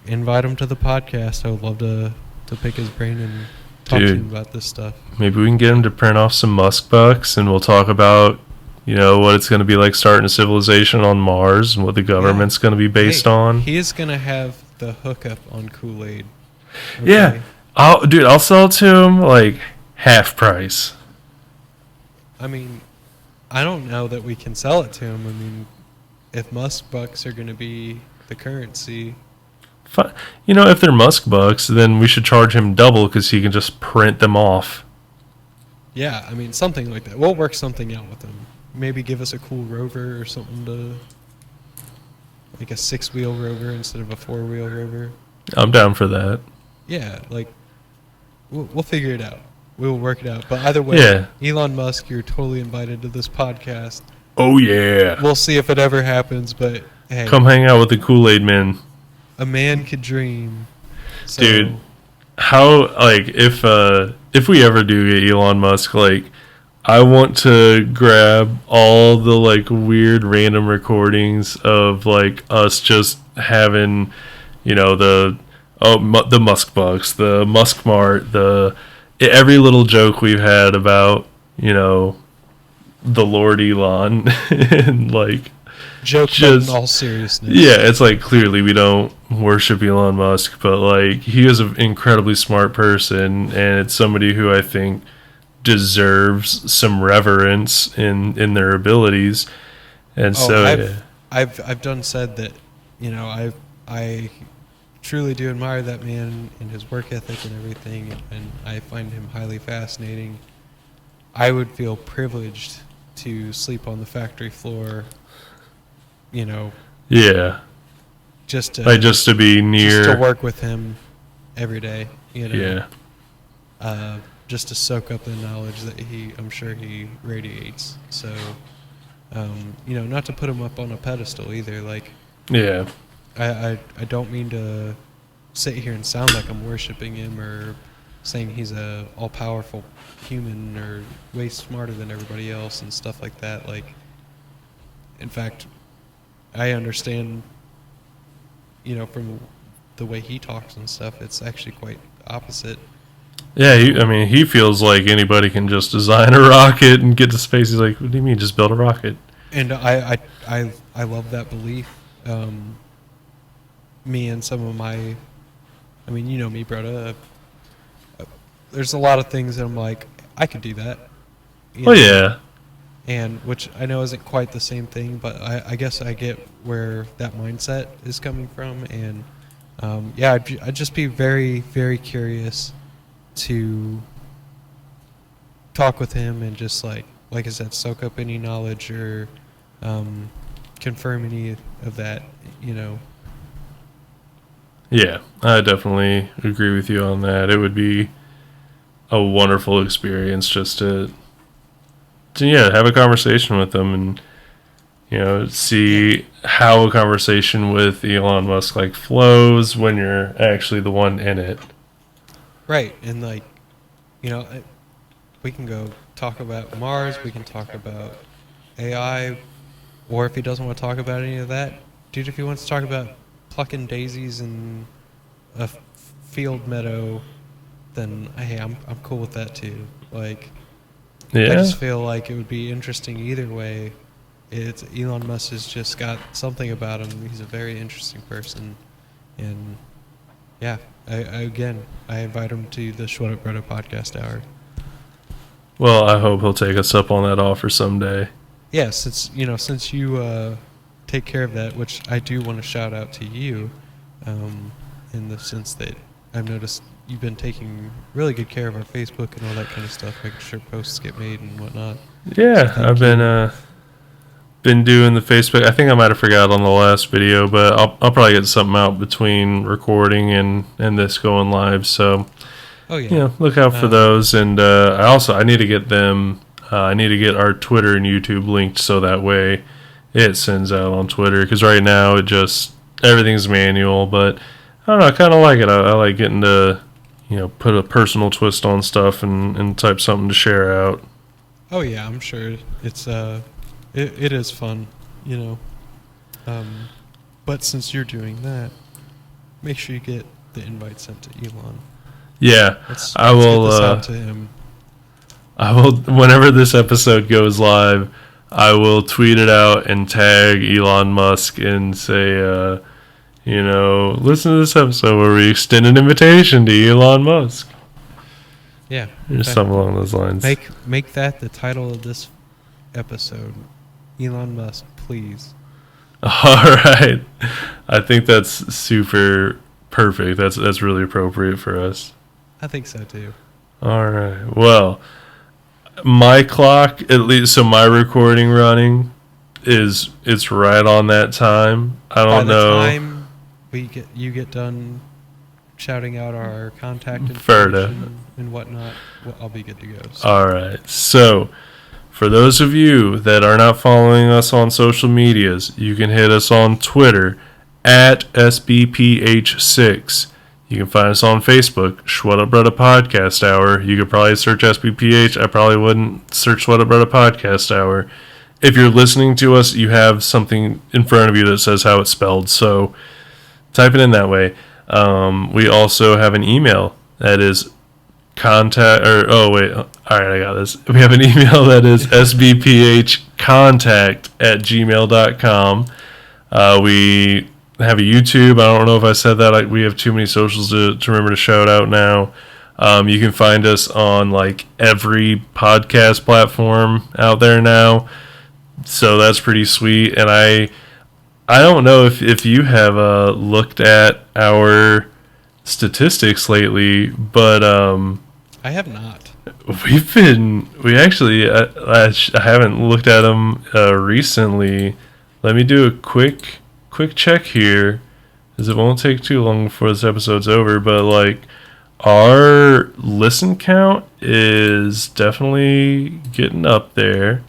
invite him to the podcast. I would love to pick his brain and talk to him about this stuff. Maybe we can get him to print off some Musk bucks, and we'll talk about, what it's going to be like starting a civilization on Mars and what the government's going to be based on. He is going to have the hookup on Kool-Aid. Okay? Yeah. I'll sell it to him like half price. I mean, I don't know that we can sell it to him. I mean, if Musk bucks are going to be the currency. If they're Musk bucks, then we should charge him double because he can just print them off. Yeah, I mean, something like that. We'll work something out with him. Maybe give us a cool rover or something like a 6-wheel rover instead of a 4-wheel rover. I'm down for that. Yeah, like, we'll figure it out. We'll work it out. But either way, Elon Musk, you're totally invited to this podcast. Oh, yeah. We'll see if it ever happens, but hey. Come hang out with the Kool-Aid men. A man could dream. So, dude, if we ever do get Elon Musk, I want to grab all the weird random recordings of us just having, the Musk bucks, the Musk Mart, every little joke we've had about, the Lord Elon and joke in all seriousness. Yeah, it's clearly we don't worship Elon Musk, but he is an incredibly smart person, and it's somebody who I think deserves some reverence in their abilities. And I've done said that, I truly do admire that man and his work ethic and everything, and I find him highly fascinating. I would feel privileged to sleep on the factory floor. Yeah. Just to be near, just to work with him every day. Yeah. Just to soak up the knowledge that I'm sure he radiates. So, not to put him up on a pedestal either. Yeah. I don't mean to sit here and sound like I'm worshiping him or saying he's a all-powerful human or way smarter than everybody else and stuff like that. In fact, I understand, from the way he talks and stuff, it's actually quite opposite. Yeah, he feels like anybody can just design a rocket and get to space. He's like, what do you mean, just build a rocket? And I love that belief. Me and some of my, me, Bruddah. There's a lot of things that I'm like, I could do that. Yeah. And which I know isn't quite the same thing, but I guess I get where that mindset is coming from. And I'd just be very, very curious to talk with him and just like I said, soak up any knowledge or confirm any of that, Yeah, I definitely agree with you on that. It would be a wonderful experience just to have a conversation with them and see how a conversation with Elon Musk flows when you're actually the one in it. Right, and we can go talk about Mars, we can talk about AI, or if he doesn't want to talk about any of that, dude, if he wants to talk about plucking daisies in a field meadow, then hey, I'm cool with that too. I just feel like it would be interesting either way. Elon Musk has just got something about him. He's a very interesting person, and yeah, I invite him to the Shwaddhup Bruddah podcast hour. Well, I hope he'll take us up on that offer someday. Yeah, since you take care of that, which I do want to shout out to you, in the sense that I've noticed you've been taking really good care of our Facebook and all that kind of stuff, making sure posts get made and whatnot. Yeah, so I've been doing the Facebook. I think I might have forgot on the last video, but I'll probably get something out between recording and this going live. So, look out for those. And I need to get them. I need to get our Twitter and YouTube linked so that way it sends out on Twitter. Because right now everything's manual. But I don't know. I kind of like it. I like getting to put a personal twist on stuff and type something to share out. Oh yeah, I'm sure it's it is fun, But since you're doing that, make sure you get the invite sent to Elon. Yeah, Let's I will. get this out to him. I will. Whenever this episode goes live, I will tweet it out and tag Elon Musk and say, listen to this episode where we extend an invitation to Elon Musk. Yeah, Or something along those lines. Make that the title of this episode. Elon Musk, please. All right, I think that's super perfect. That's really appropriate for us. I think so too. All right. Well, my clock, at least, so my recording running it's right on that time. I don't know. By the time you get done shouting out our contact Ferda information and whatnot, I'll be good to go. So. All right. So, for those of you that are not following us on social medias, you can hit us on Twitter at SBPH6. You can find us on Facebook, Shwaddhup Bruddah Podcast Hour. You could probably search SBPH. I probably wouldn't search Shwaddhup Bruddah Podcast Hour. If you're listening to us, you have something in front of you that says how it's spelled. So type it in that way. We also have an email that is all right, I got this. We have an email that is sbphcontact@gmail.com. We have a YouTube. I don't know if I said that. We have too many socials to remember to shout out now. You can find us on like every podcast platform out there now. So that's pretty sweet. And I don't know if you have looked at our statistics lately, but I have not. I haven't looked at them recently. Let me do a quick check here, as it won't take too long before this episode's over. But like, our listen count is definitely getting up there.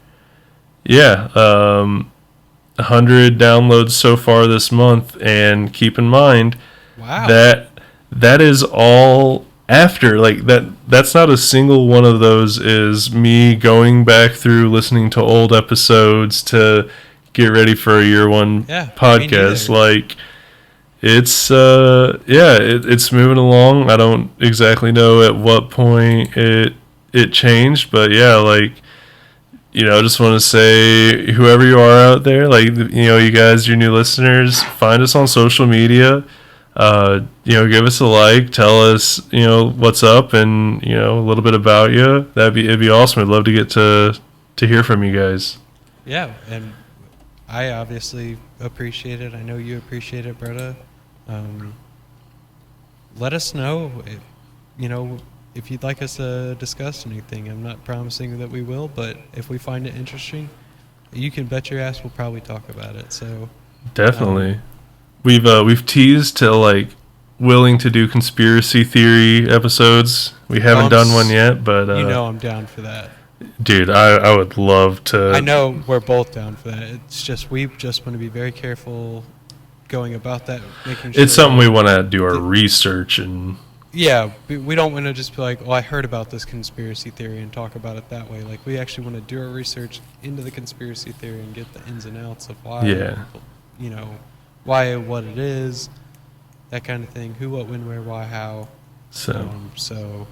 Yeah, 100 downloads so far this month, and keep in mind, wow, that is all after, like, that's not a single one of those is me going back through listening to old episodes to get ready for a year one podcast. Like, it's it's moving along. I don't exactly know at what point it changed, but yeah, like, I just want to say, whoever you are out there, like, you guys, your new listeners, find us on social media. Give us a like, tell us, what's up, and, a little bit about you. It'd be awesome. I'd love to get to hear from you guys. Yeah, and I obviously appreciate it. I know you appreciate it, Bruddah. Let us know, if you'd like us to discuss anything. I'm not promising that we will, but if we find it interesting, you can bet your ass we'll probably talk about it. So definitely. We've teased to, like, willing to do conspiracy theory episodes. We haven't done one yet, but I'm down for that. Dude, I would love to. I know we're both down for that. It's just we just want to be very careful going about that, making sure it's something we want to do our research and. Yeah, we don't want to just be like, I heard about this conspiracy theory and talk about it that way. Like, we actually want to do our research into the conspiracy theory and get the ins and outs of why. Yeah. Why, what it is, that kind of thing. Who, what, when, where, why, how. So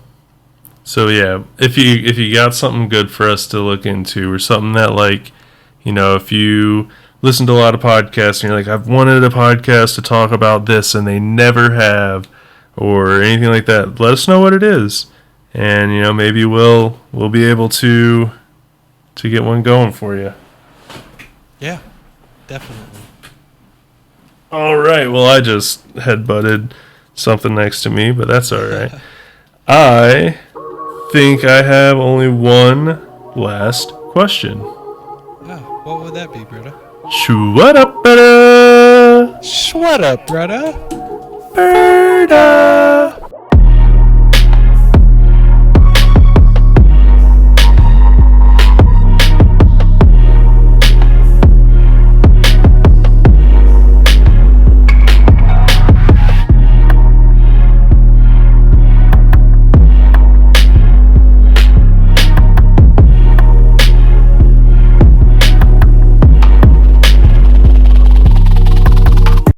yeah, if you got something good for us to look into, or something that, like, if you listen to a lot of podcasts and you're like, I've wanted a podcast to talk about this and they never have, or anything like that, let us know what it is, and maybe we'll be able to get one going for you. Yeah, definitely. All right. Well, I just headbutted something next to me, but that's all right. I think I have only one last question. Oh, what would that be, Bruddah? Shwwaddup Bruddah. Shwwaddup Bruddah. Bruddah.